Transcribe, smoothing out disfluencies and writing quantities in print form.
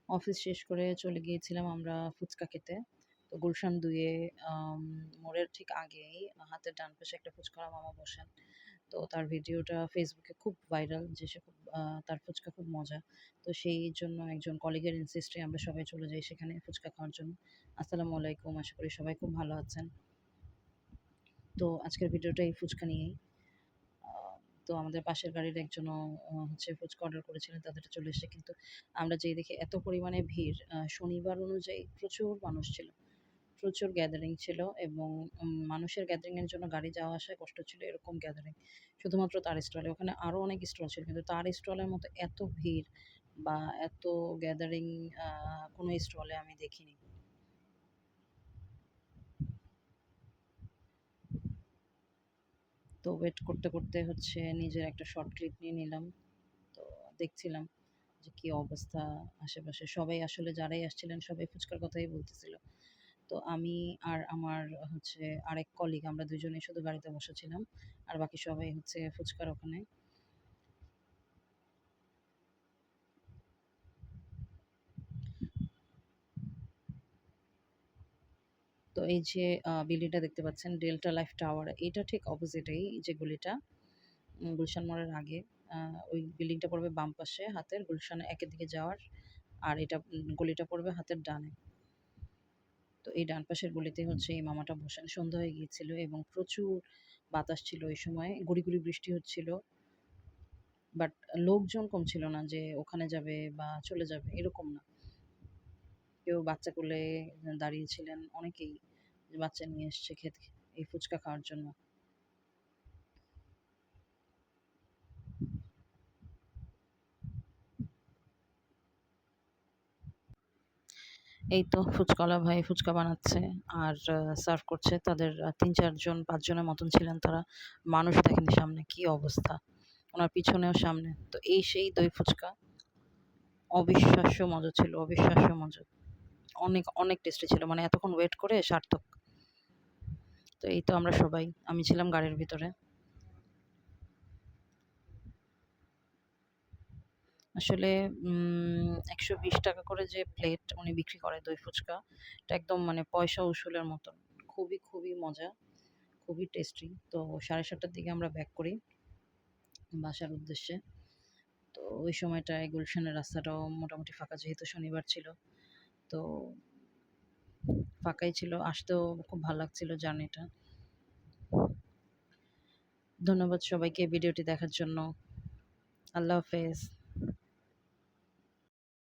Office শেষ করে চলে গিয়েছিলাম আমরা ফুচকা খেতে। তো গুলশান ২ এ মোড়ের ঠিক আগেই হাতের ডান পাশে একটা ফুচকাওয়ালা মামা বসেন। তো তার ভিডিওটা ফেসবুকে খুব ভাইরাল যে সে খুব তার ফুচকা খুব মজা। তো সেই জন্য একজন কলিগের ইনসিস্টে আমরা সবাই চলে যাই সেখানে ফুচকা খাওয়ার জন্য। আসসালামু আলাইকুম। আশা করি সবাই খুব ভালো আছেন। তো আজকের ভিডিওটা এই ফুচকা নিয়েই। আ তো আমাদের পাশের গাড়ির একজনও হচ্ছে ফুচকা অর্ডার করেছিলেন, তাদেরটা চলে এসেছে। কিন্তু আমরা যেয়ে দেখি এত পরিমাণে ভিড়, শনিবার অনুযায়ী প্রচুর মানুষ ছিল। প্রচুর গ্যাদারিং ছিল এবং মানুষের গ্যাদারিং এর জন্য গাড়ি যাওয়া আসায় কষ্ট ছিল, এরকম গ্যাদারিং। শুধুমাত্র তার স্টলে, ওখানে আরো অনেক স্টল ছিল। কিন্তু তার স্টলের মতো এত ভিড় বা এত গ্যাদারিং আ কোনো স্টলে আমি দেখিনি। তো ওয়েট করতে হচ্ছে নিজের একটা শর্ট ক্লিপ নিয়ে নিলাম। তো দেখছিলাম যে কি অবস্থা আশেপাশে। সবাই আসলে যারাই আসছিলেন সবাই ফুচকার কথাই বলতেছিল। তো আমি আর আমার হচ্ছে আরেক কলিগ, আমরা ২ জনেই শুধু গাড়িতে বসেছিলাম। আর বাকি সবাই হচ্ছে ফুচকার ওখানে। তো এই যে বিল্ডিংটা দেখতে পাচ্ছেন ডেল্টা লাইফ টাওয়ার, এইটা ঠিক অপোজিটেই যে গলিটা, গুলশান মোড়ের আগে। আ ওই বিল্ডিংটা পড়বে বাম পাশে হাতের, গুলশান ১ এর দিকে যাওয়ার। আর এটা গলিটা পড়বে হাতের ডানে। তো এই ডান পাশের গলিতে হচ্ছে এই মামাটা বসেন। সন্ধ্যা হয়ে গিয়েছিল এবং প্রচুর বাতাস ছিল এই সময়। গুঁড়ি, গুঁড়ি বৃষ্টি হচ্ছিল। বাট লোকজন কম ছিল না যে ওখানে যাবে বা চলে যাবে, এরকম না। কেউ বাচ্চা কোলে দাঁড়িয়েছিলেন অনেকেই, যে বাচ্চা নিয়ে এসছে খেতে এই ফুচকা খাওয়ার জন্য। এই তো ফুচকাওয়ালা ভাই ফুচকা বানাচ্ছে আর সার্ভ করছে। তাদের ৩-৪ জন ৫ জনের মতন ছিলেন তারা। মানুষ দেখেন সামনে কি অবস্থা। উনার পিছনেও সামনে। তো এই সেই দই ফুচকা। অবিশ্বাস্য মজা ছিল, অবিশ্বাস্য মজা। অনেক, অনেক টেস্টি ছিল। মানে এতক্ষণ ওয়েট করে সার্থক। তো এই তো আমরা সবাই। আমি ছিলাম গাড়ির ভিতরে। আসলে ৳১২০ করে যে প্লেট উনি বিক্রি করে দই ফুচকা, এটা একদম মানে পয়সা উসুলের মতন। খুবই, খুবই মজা, খুবই টেস্টি। তো ৭:৩০ টার দিকে আমরা ব্যাক করি বাসার উদ্দেশ্যে। তো ওই সময়টায় গুলশানের রাস্তাটাও মোটামুটি ফাঁকা, যেহেতু শনিবার ছিল। তো ফাঁকাই ছিল। আসতেও খুব ভাল লাগছিল জার্নিটা। ধন্যবাদ সবাইকে ভিডিওটি দেখার জন্য। আল্লাহ হাফেজ।